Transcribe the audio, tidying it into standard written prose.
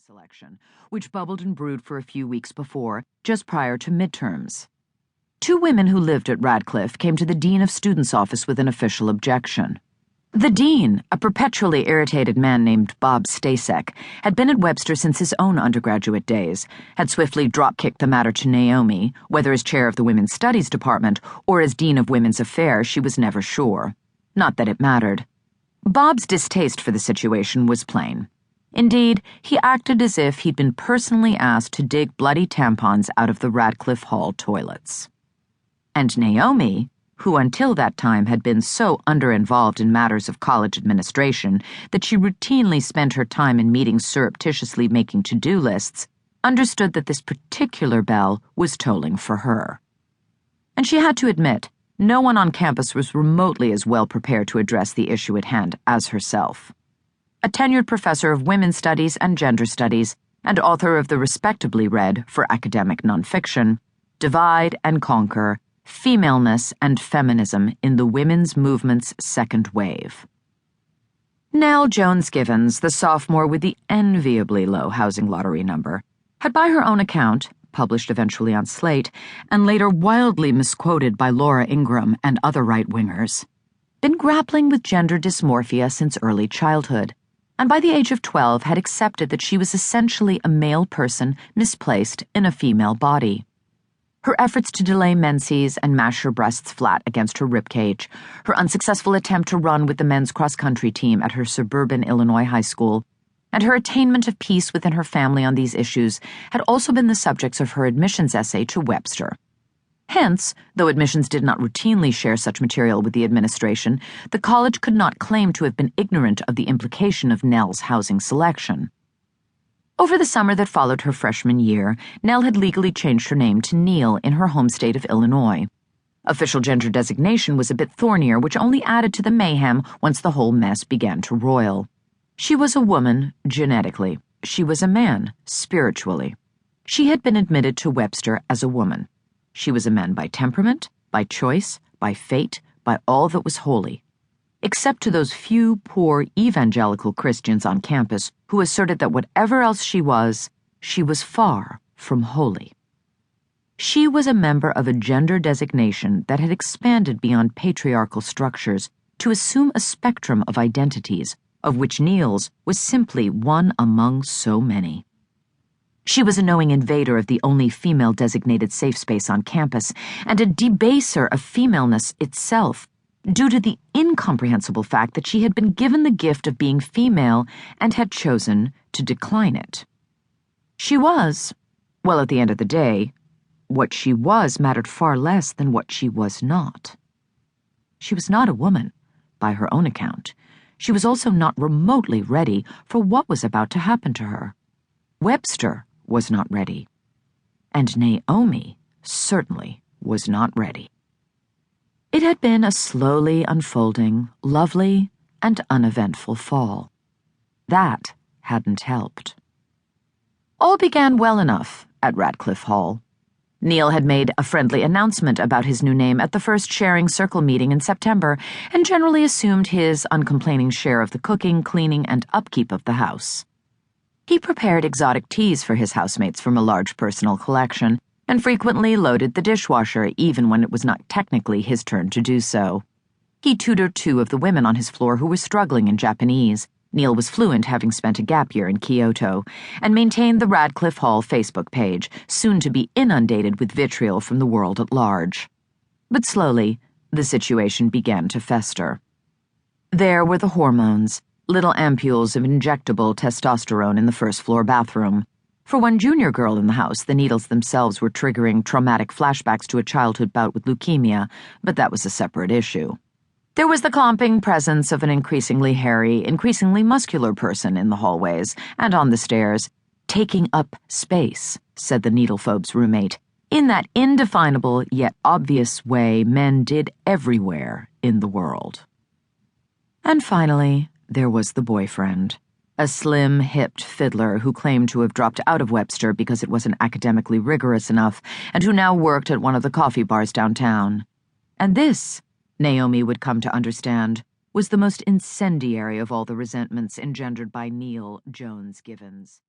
selection, which bubbled and brewed for a few weeks before, just prior to midterms. Two women who lived at Radcliffe came to the Dean of Students' office with an official objection. The dean, a perpetually irritated man named Bob Stasek, had been at Webster since his own undergraduate days, had swiftly drop-kicked the matter to Naomi, whether as chair of the Women's Studies Department or as Dean of Women's Affairs, she was never sure. Not that it mattered. Bob's distaste for the situation was plain. Indeed, he acted as if he'd been personally asked to dig bloody tampons out of the Radcliffe Hall toilets. And Naomi, who until that time had been so underinvolved in matters of college administration that she routinely spent her time in meetings surreptitiously making to-do lists, understood that this particular bell was tolling for her. And she had to admit, no one on campus was remotely as well prepared to address the issue at hand as herself. A tenured professor of women's studies and gender studies, and author of the respectably read, for academic nonfiction, Divide and Conquer, Femaleness and Feminism in the Women's Movement's Second Wave. Nell Jones-Givens, the sophomore with the enviably low housing lottery number, had by her own account, published eventually on Slate, and later wildly misquoted by Laura Ingraham and other right-wingers, been grappling with gender dysmorphia since early childhood, and by the age of 12 had accepted that she was essentially a male person misplaced in a female body. Her efforts to delay menses and mash her breasts flat against her ribcage, her unsuccessful attempt to run with the men's cross-country team at her suburban Illinois high school, and her attainment of peace within her family on these issues had also been the subjects of her admissions essay to Webster. Hence, though admissions did not routinely share such material with the administration, the college could not claim to have been ignorant of the implication of Nell's housing selection. Over the summer that followed her freshman year, Nell had legally changed her name to Neil in her home state of Illinois. Official gender designation was a bit thornier, which only added to the mayhem once the whole mess began to roil. She was a woman, genetically. She was a man, spiritually. She had been admitted to Webster as a woman. She was a man by temperament, by choice, by fate, by all that was holy. Except to those few poor evangelical Christians on campus who asserted that whatever else she was far from holy. She was a member of a gender designation that had expanded beyond patriarchal structures to assume a spectrum of identities, of which Neil's was simply one among so many. She was a knowing invader of the only female-designated safe space on campus, and a debaser of femaleness itself, due to the incomprehensible fact that she had been given the gift of being female and had chosen to decline it. She was, well, at the end of the day, what she was mattered far less than what she was not. She was not a woman, by her own account. She was also not remotely ready for what was about to happen to her. Webster was not ready. And Naomi certainly was not ready. It had been a slowly unfolding, lovely, and uneventful fall. That hadn't helped. All began well enough at Radcliffe Hall. Neil had made a friendly announcement about his new name at the first sharing circle meeting in September and generally assumed his uncomplaining share of the cooking, cleaning, and upkeep of the house. He prepared exotic teas for his housemates from a large personal collection and frequently loaded the dishwasher even when it was not technically his turn to do so. He tutored two of the women on his floor who were struggling in Japanese. Neil was fluent, having spent a gap year in Kyoto, and maintained the Radcliffe Hall Facebook page, soon to be inundated with vitriol from the world at large. But slowly, the situation began to fester. There were the hormones, little ampules of injectable testosterone in the first-floor bathroom. For one junior girl in the house, the needles themselves were triggering traumatic flashbacks to a childhood bout with leukemia, but that was a separate issue. There was the clomping presence of an increasingly hairy, increasingly muscular person in the hallways and on the stairs, taking up space, said the needlephobe's roommate, in that indefinable yet obvious way men did everywhere in the world. And finally, there was the boyfriend, a slim-hipped fiddler who claimed to have dropped out of Webster because it wasn't academically rigorous enough and who now worked at one of the coffee bars downtown. And this, Naomi would come to understand, was the most incendiary of all the resentments engendered by Neil Jones-Givens.